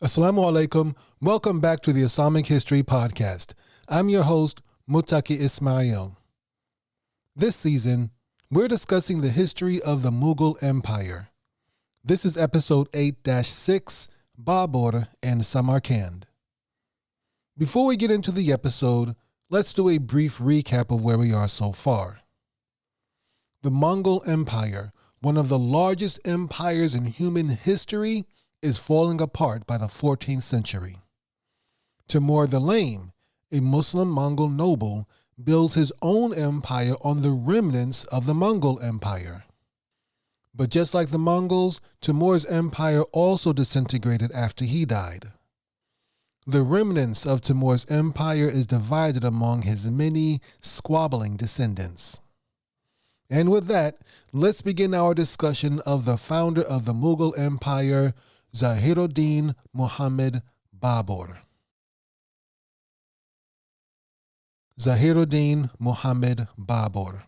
Assalamu alaikum. Welcome back to the Islamic History Podcast. I'm your host, Muttaqi Ismail. This season, we're discussing the history of the Mughal Empire. This is episode 8-6, Babur and Samarkand. Before we get into the episode, let's do a brief recap of where we are so far. The Mongol Empire, one of the largest empires in human history, is falling apart by the 14th century. Timur the Lame, a Muslim Mongol noble, builds his own empire on the remnants of the Mongol Empire. But just like the Mongols, Timur's empire also disintegrated after he died. The remnants of Timur's empire is divided among his many squabbling descendants. And with that, let's begin our discussion of the founder of the Mughal Empire, Zahiruddin Muhammad Babur. Zahiruddin Muhammad Babur.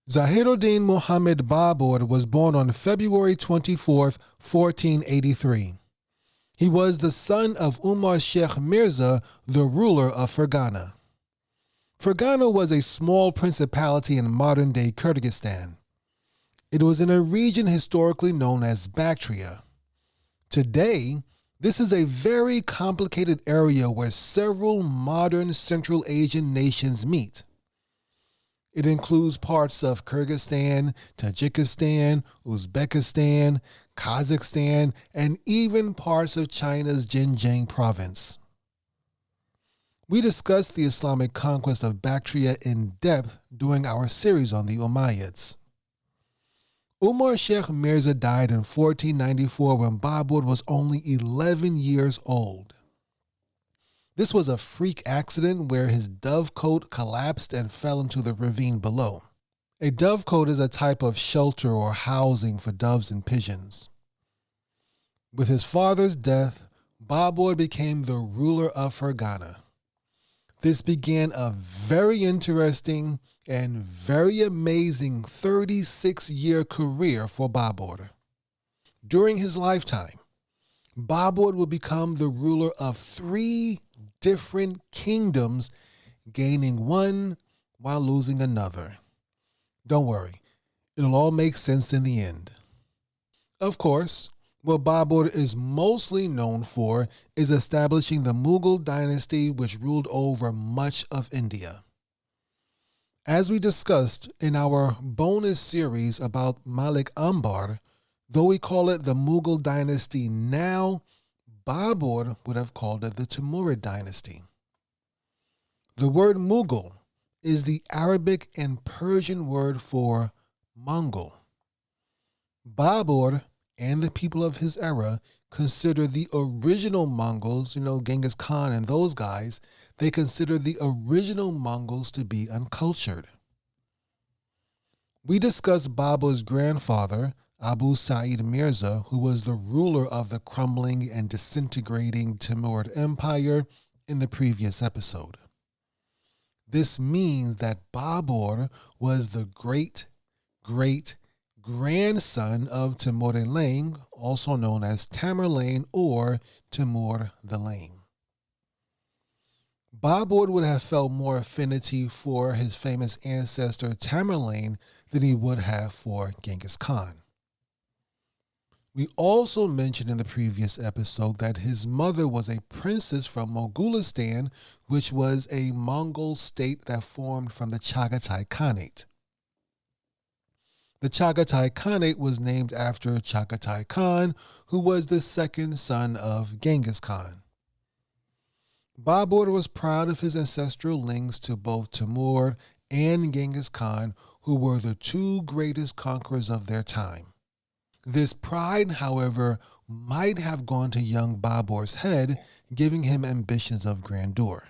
Zahiruddin Muhammad Babur was born on February 24, 1483. He was the son of Umar Sheikh Mirza, the ruler of Fergana. Fergana was a small principality in modern-day Kyrgyzstan. It was in a region historically known as Bactria. Today, this is a very complicated area where several modern Central Asian nations meet. It includes parts of Kyrgyzstan, Tajikistan, Uzbekistan, Kazakhstan, and even parts of China's Xinjiang province. We discussed the Islamic conquest of Bactria in depth during our series on the Umayyads. Umar Sheikh Mirza died in 1494 when Babur was only 11 years old. This was a freak accident where his dovecote collapsed and fell into the ravine below. A dovecote is a type of shelter or housing for doves and pigeons. With his father's death, Babur became the ruler of Fergana. This began a very interesting and very amazing 36-year career for Babur. During his lifetime, Babur would become the ruler of 3 different kingdoms, gaining one while losing another. Don't worry, it'll all make sense in the end. Of course, what Babur is mostly known for is establishing the Mughal dynasty, which ruled over much of India. As we discussed in our bonus series about Malik Ambar, though we call it the Mughal dynasty now, Babur would have called it the Timurid dynasty. The word Mughal is the Arabic and Persian word for Mongol. Babur and the people of his era consider the original Mongols, Genghis Khan and those guys, they consider the original Mongols to be uncultured. We discussed Babur's grandfather, Abu Sa'id Mirza, who was the ruler of the crumbling and disintegrating Timurid Empire, in the previous episode. This means that Babur was the great-grandson of Timur the Lame, also known as Tamerlane or Timur the Lame. Babur would have felt more affinity for his famous ancestor Tamerlane than he would have for Genghis Khan. We also mentioned in the previous episode that his mother was a princess from Mongolistan, which was a Mongol state that formed from the Chagatai Khanate. The Chagatai Khanate was named after Chagatai Khan, who was the second son of Genghis Khan. Babur was proud of his ancestral links to both Timur and Genghis Khan, who were the 2 greatest conquerors of their time. This pride, however, might have gone to young Babur's head, giving him ambitions of grandeur.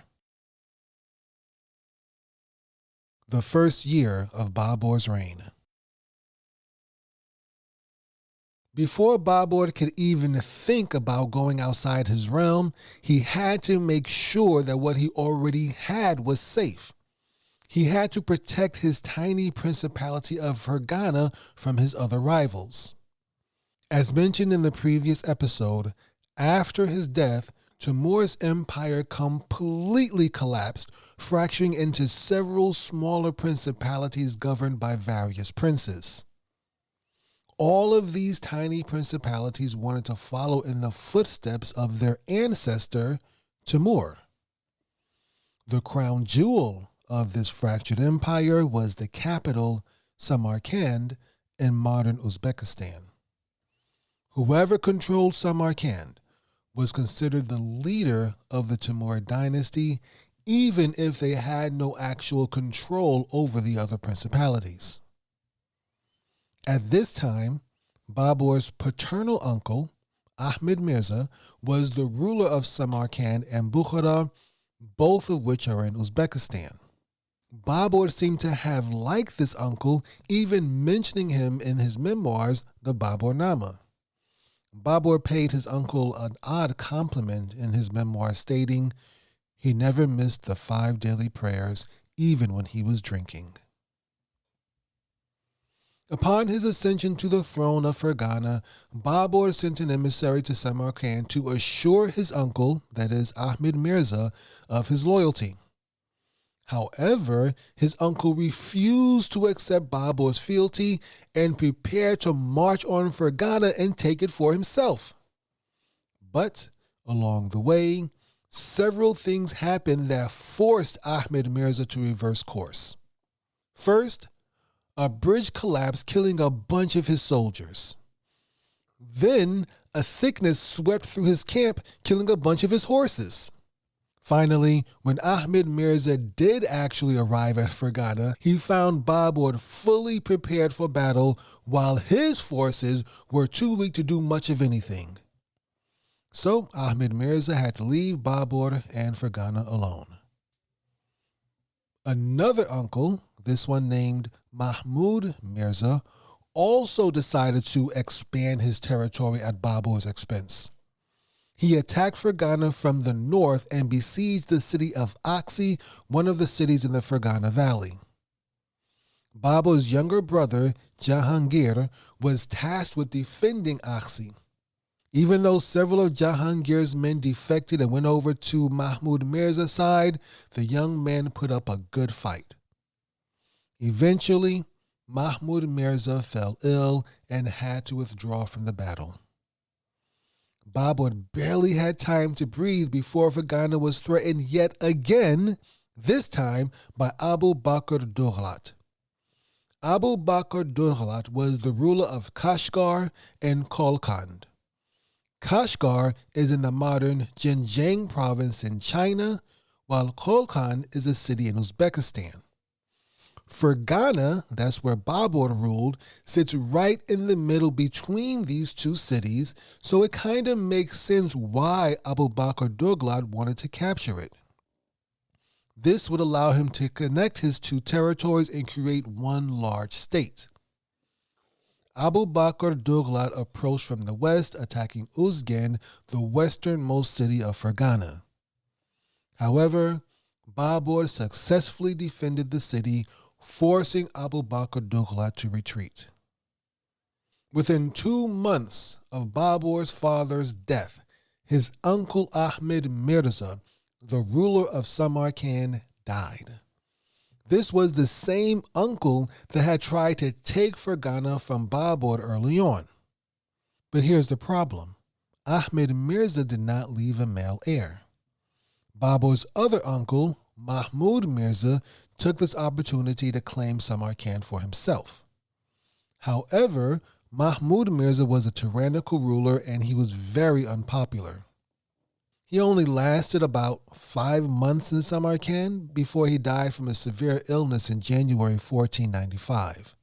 The first year of Babur's reign. Before Babur could even think about going outside his realm, he had to make sure that what he already had was safe. He had to protect his tiny principality of Fergana from his other rivals. As mentioned in the previous episode, after his death, Timur's empire completely collapsed, fracturing into several smaller principalities governed by various princes. All of these tiny principalities wanted to follow in the footsteps of their ancestor, Timur. The crown jewel of this fractured empire was the capital, Samarkand, in modern Uzbekistan. Whoever controlled Samarkand was considered the leader of the Timurid dynasty, even if they had no actual control over the other principalities. At this time, Babur's paternal uncle, Ahmed Mirza, was the ruler of Samarkand and Bukhara, both of which are in Uzbekistan. Babur seemed to have liked this uncle, even mentioning him in his memoirs, the Baburnama. Babur paid his uncle an odd compliment in his memoir, stating, "He never missed the 5 daily prayers, even when he was drinking." Upon his ascension to the throne of Fergana, Babur sent an emissary to Samarkand to assure his uncle, that is Ahmed Mirza, of his loyalty. However, his uncle refused to accept Babur's fealty and prepared to march on Fergana and take it for himself. But along the way, several things happened that forced Ahmed Mirza to reverse course. First, a bridge collapsed, killing a bunch of his soldiers. Then, a sickness swept through his camp, killing a bunch of his horses. Finally, when Ahmed Mirza did actually arrive at Fergana, he found Babur fully prepared for battle, while his forces were too weak to do much of anything. So Ahmed Mirza had to leave Babur and Fergana alone. Another uncle, this one named Mahmud Mirza, also decided to expand his territory at Babur's expense. He attacked Fergana from the north and besieged the city of Aksi, one of the cities in the Fergana Valley. Babur's younger brother, Jahangir, was tasked with defending Aksi. Even though several of Jahangir's men defected and went over to Mahmud Mirza's side, the young man put up a good fight. Eventually, Mahmud Mirza fell ill and had to withdraw from the battle. Babur barely had time to breathe before Fergana was threatened yet again, this time by Abu Bakr Dughalat. Abu Bakr Dughalat was the ruler of Kashgar and Kolkand. Kashgar is in the modern Xinjiang province in China, while Kolkand is a city in Uzbekistan. Fergana, that's where Babur ruled, sits right in the middle between these two cities, so it kind of makes sense why Abu Bakr Dughalat wanted to capture it. This would allow him to connect his two territories and create one large state. Abu Bakr Dughalat approached from the west, attacking Uzgen, the westernmost city of Fergana. However, Babur successfully defended the city, forcing Abu Bakr Dughalat to retreat. Within 2 months of Babur's father's death, his uncle Ahmed Mirza, the ruler of Samarkand, died. This was the same uncle that had tried to take Fergana from Babur early on. But here's the problem. Ahmed Mirza did not leave a male heir. Babur's other uncle, Mahmud Mirza, took this opportunity to claim Samarkand for himself. However, Mahmud Mirza was a tyrannical ruler and he was very unpopular. He only lasted about 5 months in Samarkand before he died from a severe illness in January 1495.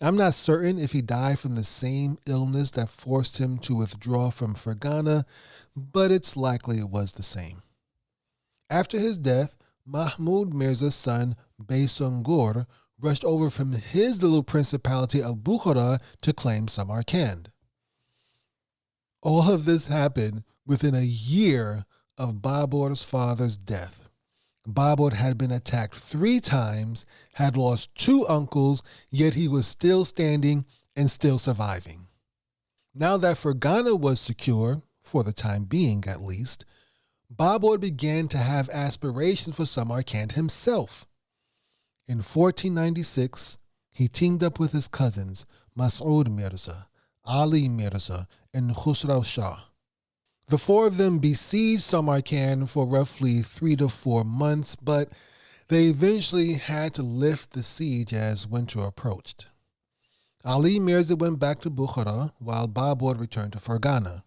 I'm not certain if he died from the same illness that forced him to withdraw from Fergana, but it's likely it was the same. After his death, Mahmud Mirza's son, Baysungur, rushed over from his little principality of Bukhara to claim Samarkand. All of this happened within a year of Babur's father's death. Babur had been attacked 3 times, had lost 2 uncles, yet he was still standing and still surviving. Now that Fergana was secure, for the time being at least, Babur began to have aspirations for Samarkand himself. In 1496, he teamed up with his cousins Mas'ud Mirza, Ali Mirza, and Khusraw Shah. The four of them besieged Samarkand for roughly 3 to 4 months, but they eventually had to lift the siege as winter approached. Ali Mirza went back to Bukhara while Babur returned to Fergana.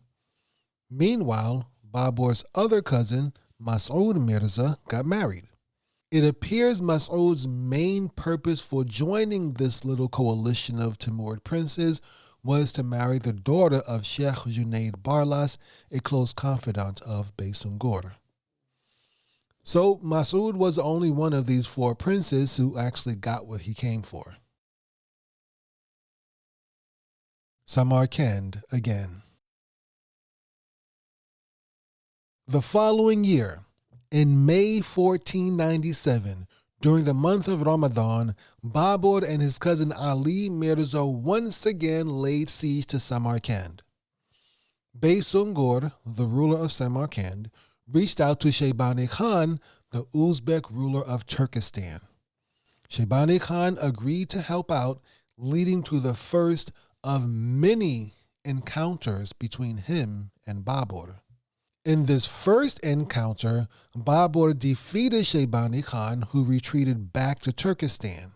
Meanwhile, Babur's other cousin, Mas'ud Mirza, got married. It appears Mas'ud's main purpose for joining this little coalition of Timurid princes was to marry the daughter of Sheikh Junaid Barlas, a close confidant of Baysungur. So Mas'ud was the only one of these 4 princes who actually got what he came for. Samarkand again. The following year, in May 1497, during the month of Ramadan, Babur and his cousin Ali Mirza once again laid siege to Samarkand. Baysungur, the ruler of Samarkand, reached out to Shaybani Khan, the Uzbek ruler of Turkestan. Shaybani Khan agreed to help out, leading to the first of many encounters between him and Babur. In this first encounter, Babur defeated Shaybani Khan, who retreated back to Turkestan.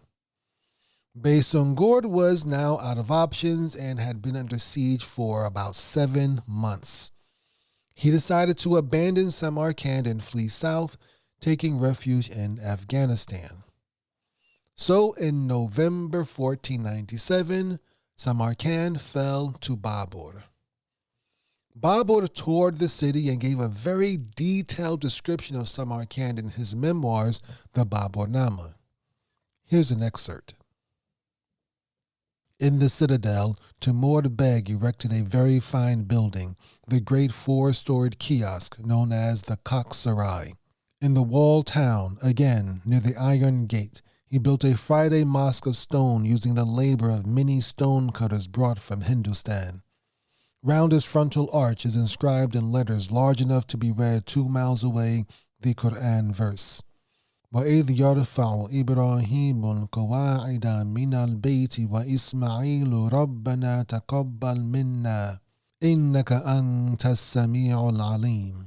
Baysungur was now out of options and had been under siege for about 7 months. He decided to abandon Samarkand and flee south, taking refuge in Afghanistan. So in November 1497, Samarkand fell to Babur. Babur toured the city and gave a very detailed description of Samarkand in his memoirs, the Baburnama. Here's an excerpt. In the citadel, Timur Beg erected a very fine building, the great 4-storied kiosk known as the Cock Sarai. In the walled town, again, near the Iron Gate, he built a Friday mosque of stone using the labor of many stone cutters brought from Hindustan. Round its frontal arch is inscribed in letters large enough to be read 2 miles away the Quran verse. وَإِذْ يَرْفَعُ إِبْرَاهِيمُ الْقَوَاعِدَ مِنَ الْبَيْتِ وَإِسْمَعِيلُ رَبَّنَا تَقَبَّلْ مِنَّا إِنَّكَ أَنْتَ السَّمِيعُ الْعَلِيمُ.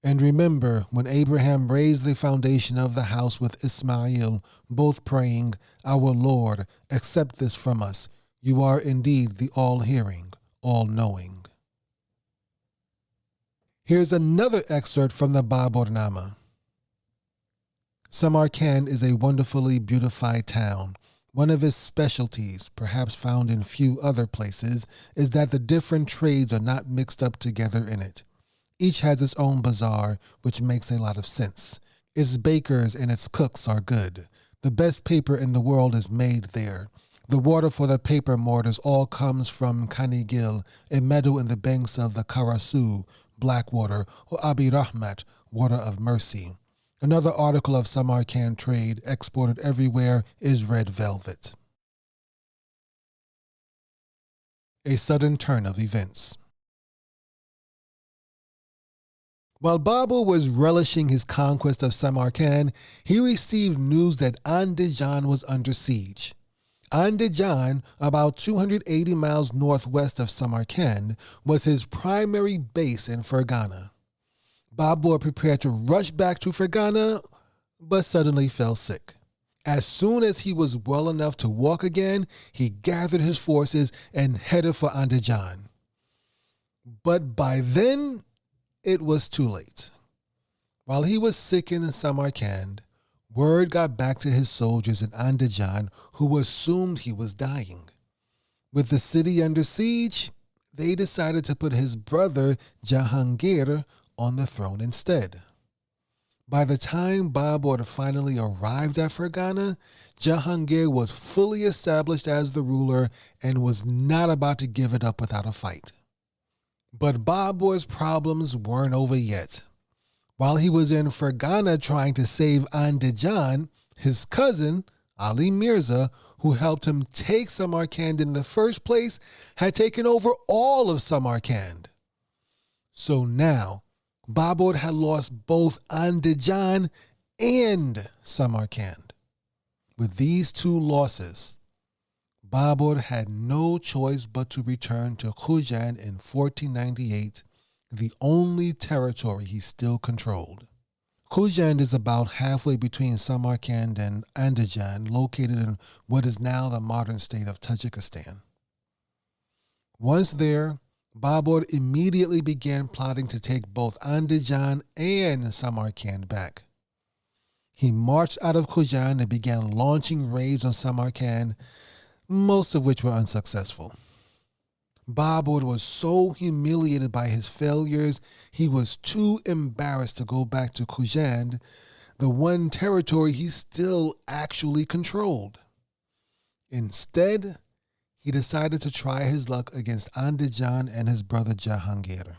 And remember when Abraham raised the foundation of the house with Ismail, both praying, Our Lord, accept this from us. You are indeed the all-hearing, all-knowing. Here's another excerpt from the Baburnama. Samarkand is a wonderfully beautified town. One of its specialties, perhaps found in few other places, is that the different trades are not mixed up together in it. Each has its own bazaar, which makes a lot of sense. Its bakers and its cooks are good. The best paper in the world is made there. The water for the paper mortars all comes from Kanigil, a meadow in the banks of the Karasu, Blackwater, or Abi Rahmat, water of mercy. Another article of Samarkand trade exported everywhere is red velvet. A sudden turn of events. While Babur was relishing his conquest of Samarkand, he received news that Andijan was under siege. Andijan, about 280 miles northwest of Samarkand, was his primary base in Fergana. Babur prepared to rush back to Fergana, but suddenly fell sick. As soon as he was well enough to walk again, he gathered his forces and headed for Andijan. But by then, it was too late. While he was sick in Samarkand, word got back to his soldiers in Andijan, who assumed he was dying. With the city under siege, they decided to put his brother Jahangir on the throne instead. By the time Babur finally arrived at Fergana, Jahangir was fully established as the ruler and was not about to give it up without a fight. But Babur's problems weren't over yet. While he was in Fergana trying to save Andijan, his cousin, Ali Mirza, who helped him take Samarkand in the first place, had taken over all of Samarkand. So now, Babur had lost both Andijan and Samarkand. With these two losses, Babur had no choice but to return to Khujand in 1498, the only territory he still controlled. Khujand is about halfway between Samarkand and Andijan, located in what is now the modern state of Tajikistan. Once there, Babur immediately began plotting to take both Andijan and Samarkand back. He marched out of Khujand and began launching raids on Samarkand, most of which were unsuccessful. Babur was so humiliated by his failures, he was too embarrassed to go back to Khujand, the one territory he still actually controlled. Instead, he decided to try his luck against Andijan and his brother Jahangir.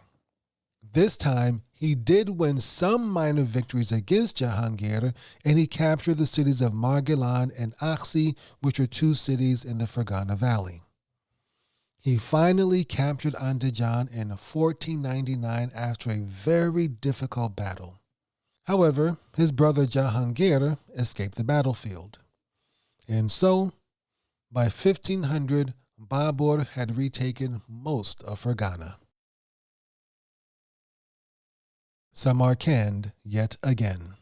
This time, he did win some minor victories against Jahangir, and he captured the cities of Margilan and Aksi, which were two cities in the Fergana Valley. He finally captured Andijan in 1499 after a very difficult battle. However, his brother Jahangir escaped the battlefield. And so, by 1500, Babur had retaken most of Fergana. Samarkand yet again.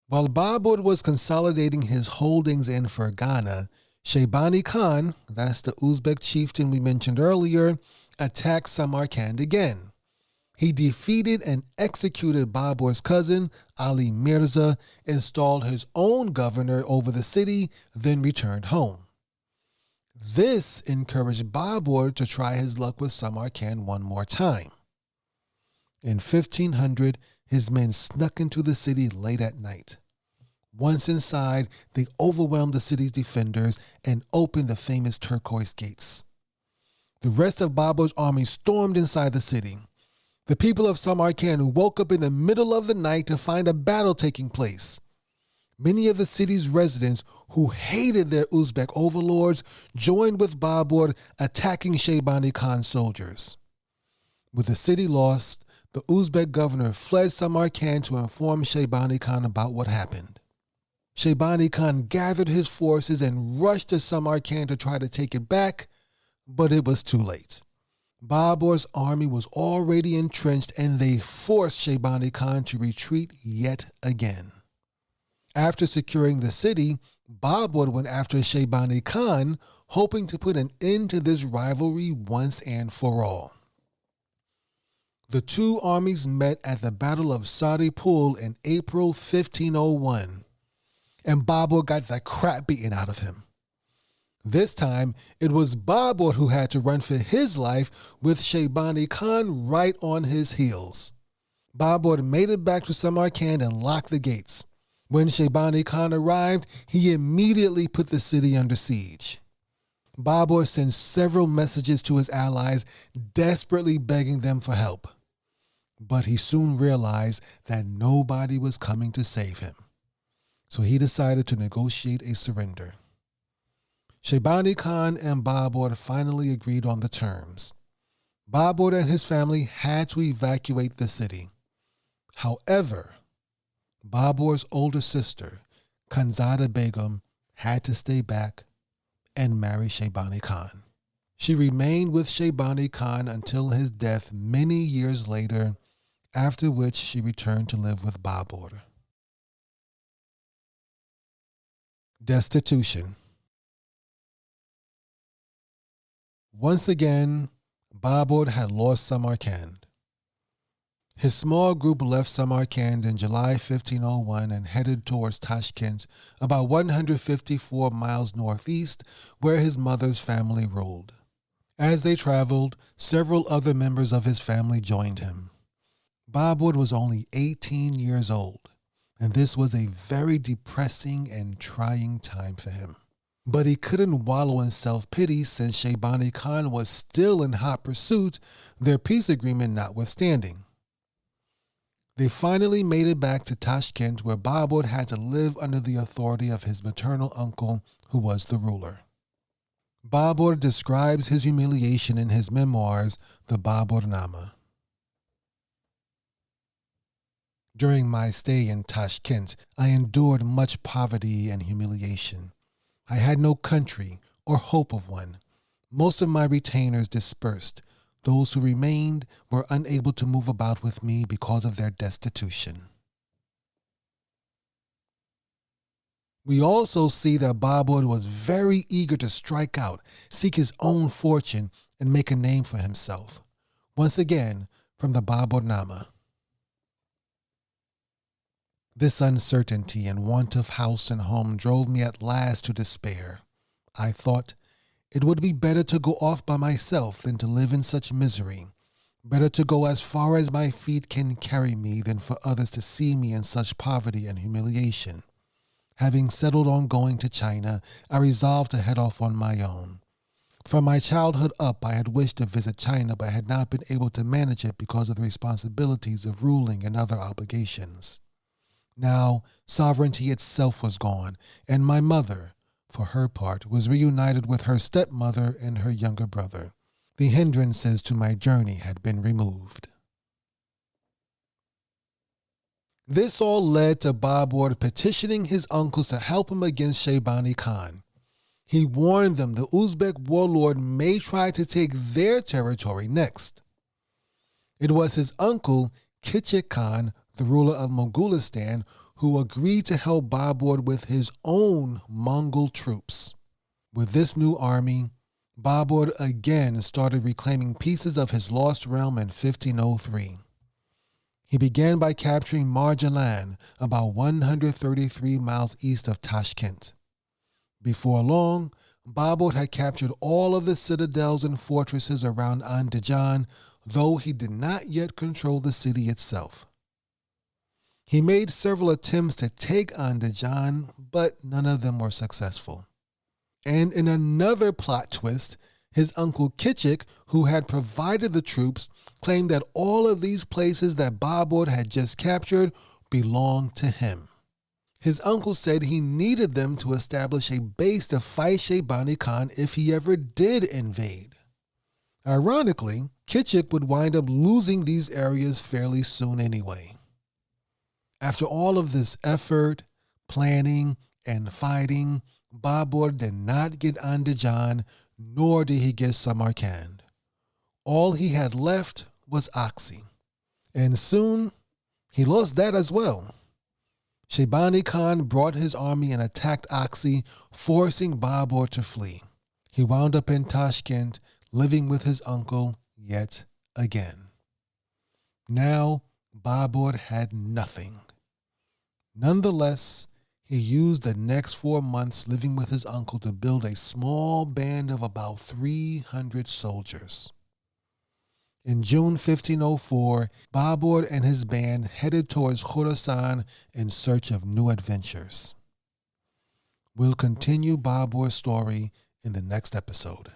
While Babur was consolidating his holdings in Fergana, Shaybani Khan, that's the Uzbek chieftain we mentioned earlier, attacked Samarkand again. He defeated and executed Babur's cousin, Ali Mirza, installed his own governor over the city, then returned home. This encouraged Babur to try his luck with Samarkand one more time. In 1500, his men snuck into the city late at night. Once inside, they overwhelmed the city's defenders and opened the famous turquoise gates. The rest of Babur's army stormed inside the city. The people of Samarkand woke up in the middle of the night to find a battle taking place. Many of the city's residents, who hated their Uzbek overlords, joined with Babur, attacking Shaybani Khan's soldiers. With the city lost, the Uzbek governor fled Samarkand to inform Shaybani Khan about what happened. Shaybani Khan gathered his forces and rushed to Samarkand to try to take it back, but it was too late. Babur's army was already entrenched, and they forced Shaybani Khan to retreat yet again. After securing the city, Babur went after Shaybani Khan, hoping to put an end to this rivalry once and for all. The two armies met at the Battle of Saripol in April 1501, and Babur got the crap beaten out of him. This time, it was Babur who had to run for his life, with Shaybani Khan right on his heels. Babur made it back to Samarkand and locked the gates. When Shaybani Khan arrived, he immediately put the city under siege. Babur sent several messages to his allies, desperately begging them for help. But he soon realized that nobody was coming to save him. So he decided to negotiate a surrender. Shaybani Khan and Babur finally agreed on the terms. Babur and his family had to evacuate the city. However, Babur's older sister, Khanzada Begum, had to stay back and marry Shaybani Khan. She remained with Shaybani Khan until his death many years later, after which she returned to live with Babur. Destitution. Once again, Babur had lost Samarkand. His small group left Samarkand in July 1501 and headed towards Tashkent, about 154 miles northeast, where his mother's family ruled. As they traveled, several other members of his family joined him. Babur was only 18 years old, and this was a very depressing and trying time for him. But he couldn't wallow in self-pity since Shaybani Khan was still in hot pursuit, their peace agreement notwithstanding. They finally made it back to Tashkent, where Babur had to live under the authority of his maternal uncle, who was the ruler. Babur describes his humiliation in his memoirs, the Baburnama. During my stay in Tashkent, I endured much poverty and humiliation. I had no country or hope of one. Most of my retainers dispersed. Those who remained were unable to move about with me because of their destitution. We also see that Babur was very eager to strike out, seek his own fortune, and make a name for himself. Once again, from the Baburnama. This uncertainty and want of house and home drove me at last to despair. I thought, it would be better to go off by myself than to live in such misery. Better to go as far as my feet can carry me than for others to see me in such poverty and humiliation. Having settled on going to China, I resolved to head off on my own. From my childhood up, I had wished to visit China, but had not been able to manage it because of the responsibilities of ruling and other obligations. Now, sovereignty itself was gone, and my mother, for her part, was reunited with her stepmother and her younger brother. The hindrances to my journey had been removed. This all led to Babur petitioning his uncles to help him against Shaybani Khan. He warned them the Uzbek warlord may try to take their territory next. It was his uncle, Kichik Khan, the ruler of Mongolistan, who agreed to help Babur with his own Mongol troops. With this new army, Babur again started reclaiming pieces of his lost realm in 1503. He began by capturing Marjalan, about 133 miles east of Tashkent. Before long, Babur had captured all of the citadels and fortresses around Andijan, though he did not yet control the city itself. He made several attempts to take Andijan, but none of them were successful. And in another plot twist, his uncle Kichik, who had provided the troops, claimed that all of these places that Babur had just captured belonged to him. His uncle said he needed them to establish a base to fight Shaybani Khan if he ever did invade. Ironically, Kichik would wind up losing these areas fairly soon anyway. After all of this effort, planning, and fighting, Babur did not get Andijan, nor did he get Samarkand. All he had left was Oxy, and soon he lost that as well. Shaybani Khan brought his army and attacked Oxy, forcing Babur to flee. He wound up in Tashkent, living with his uncle yet again. Now, Babur had nothing. Nonetheless, he used the next 4 months living with his uncle to build a small band of about 300 soldiers. In June 1504, Babur and his band headed towards Khorasan in search of new adventures. We'll continue Babur's story in the next episode.